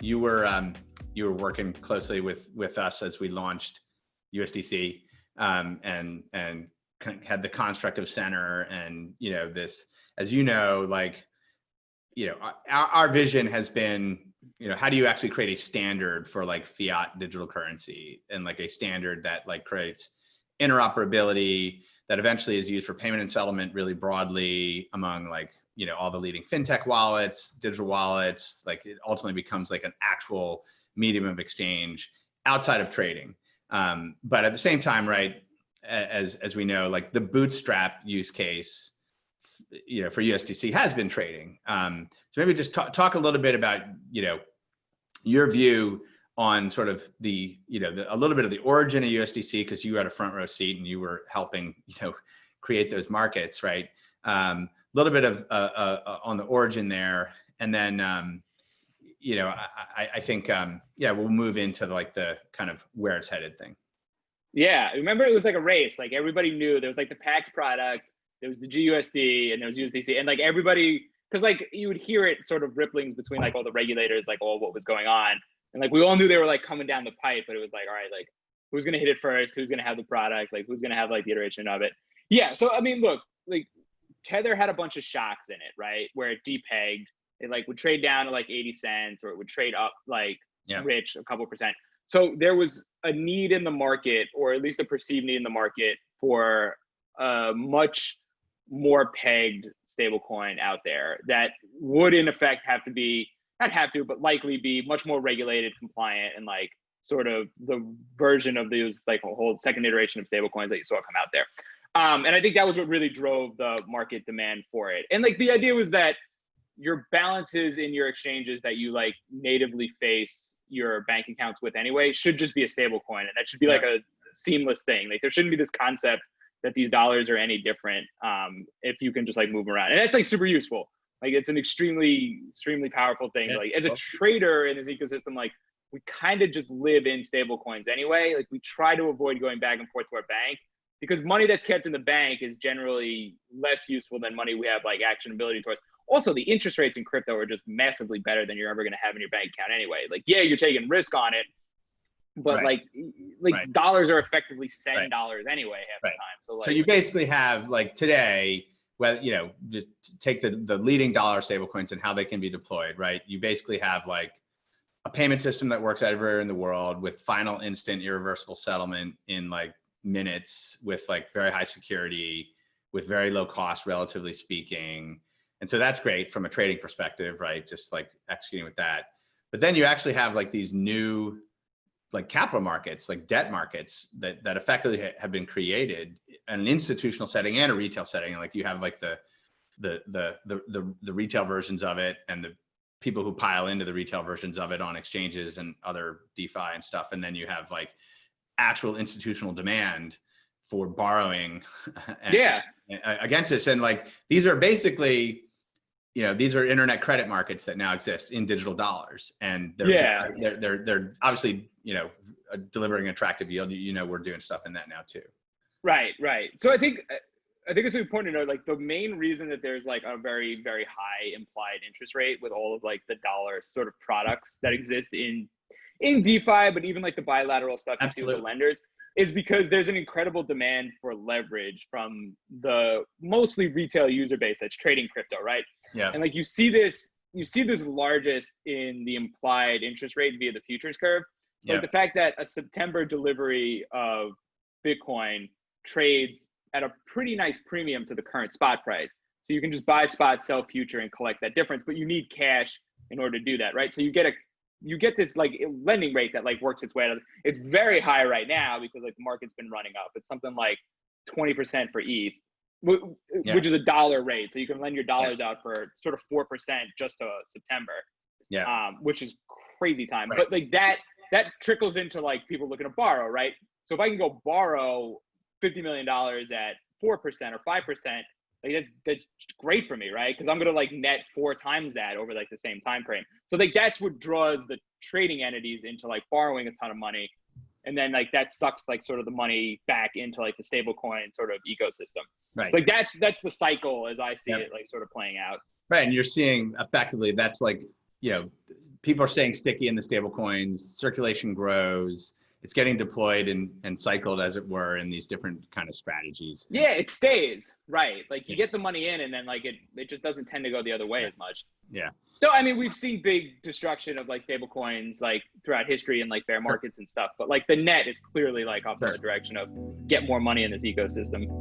You were working closely with us as we launched USDC, and had the construct of center, and this, as our vision has been, how do you actually create a standard for like fiat digital currency, and like a standard that like creates interoperability that eventually is used for payment and settlement really broadly among like all the leading fintech wallets, digital wallets. Like it ultimately becomes like an actual medium of exchange outside of trading. But at the same time, right, as we know, like the bootstrap use case, for USDC has been trading. So maybe just talk a little bit about, your view on sort of a little bit of the origin of USDC, because you had a front row seat and you were helping, create those markets, right? A little bit of on the origin there, and then I think we'll move into like the kind of where it's headed thing. Yeah, remember it was like a race. Like everybody knew there was like the PAX product, there was the GUSD, and there was USDC, and like everybody, because like you would hear it sort of ripplings between like all the regulators, like all what was going on, and like we all knew they were like coming down the pipe, but it was like, all right, like who's gonna hit it first? Who's gonna have the product? Like who's gonna have like the iteration of it? Yeah. So I mean, look, like Tether had a bunch of shocks in it, right? Where it depegged, it like would trade down to like 80 cents, or it would trade up like rich a couple percent. So there was a need in the market, or at least a perceived need in the market, for a much more pegged stablecoin out there that would in effect have to be, not have to, but likely be much more regulated, compliant, and like sort of the version of those like a whole second iteration of stablecoins that you saw come out there. And I think that was what really drove the market demand for it. And like the idea was that your balances in your exchanges that you like natively face your bank accounts with anyway should just be a stable coin, and that should be like a seamless thing. Like there shouldn't be this concept that these dollars are any different if you can just like move around. And that's like super useful. Like it's an extremely powerful thing. Like as a trader in this ecosystem, like we kind of just live in stable coins anyway. Like we try to avoid going back and forth to our bank, because money that's kept in the bank is generally less useful than money we have like actionability towards. Also, the interest rates in crypto are just massively better than you're ever going to have in your bank account anyway. Like, yeah, you're taking risk on it, but dollars are effectively $10 anyway half the time. So, like, so you basically have like today, well, take the leading dollar stablecoins and how they can be deployed, right? You basically have like a payment system that works everywhere in the world with final instant irreversible settlement in like minutes, with like very high security, with very low cost, relatively speaking. And so that's great from a trading perspective, right? Just like executing with that. But then you actually have like these new like capital markets, like debt markets that effectively have been created in an institutional setting and a retail setting. Like you have like the retail versions of it, and the people who pile into the retail versions of it on exchanges and other DeFi and stuff. And then you have like actual institutional demand for borrowing against this. And like, these are basically, these are internet credit markets that now exist in digital dollars, and they're obviously, delivering attractive yield. We're doing stuff in that now too. Right. So I think it's important to know, like, the main reason that there's like a very, very high implied interest rate with all of like the dollar sort of products that exist in DeFi, but even like the bilateral stuff you see with the lenders, is because there's an incredible demand for leverage from the mostly retail user base that's trading crypto, right? Yeah. And like you see this largest in the implied interest rate via the futures curve. Like the fact that a September delivery of Bitcoin trades at a pretty nice premium to the current spot price. So you can just buy spot, sell future, and collect that difference, but you need cash in order to do that, right? So you get this like lending rate that like works its way out. It's very high right now because like the market's been running up. It's something like 20% for ETH, which is a dollar rate. So you can lend your dollars out for sort of 4% just to September, which is crazy time. But like that trickles into like people looking to borrow, right? So if I can go borrow $50 million at 4% or 5%, like that's great for me, right? Because I'm gonna like net 4 times that over like the same time frame. So like that's what draws the trading entities into like borrowing a ton of money, and then like that sucks like sort of the money back into like the stable coin sort of ecosystem. Right. So like that's the cycle as I see it, like sort of playing out. Right, and you're seeing effectively that's like, people are staying sticky in the stable coins, circulation grows, it's getting deployed and cycled, as it were, in these different kind of strategies. Yeah, it stays, right? Like you get the money in, and then like it just doesn't tend to go the other way as much. Yeah. So I mean, we've seen big destruction of like stable coins like throughout history and like bear markets and stuff, but like the net is clearly like up in the direction of get more money in this ecosystem.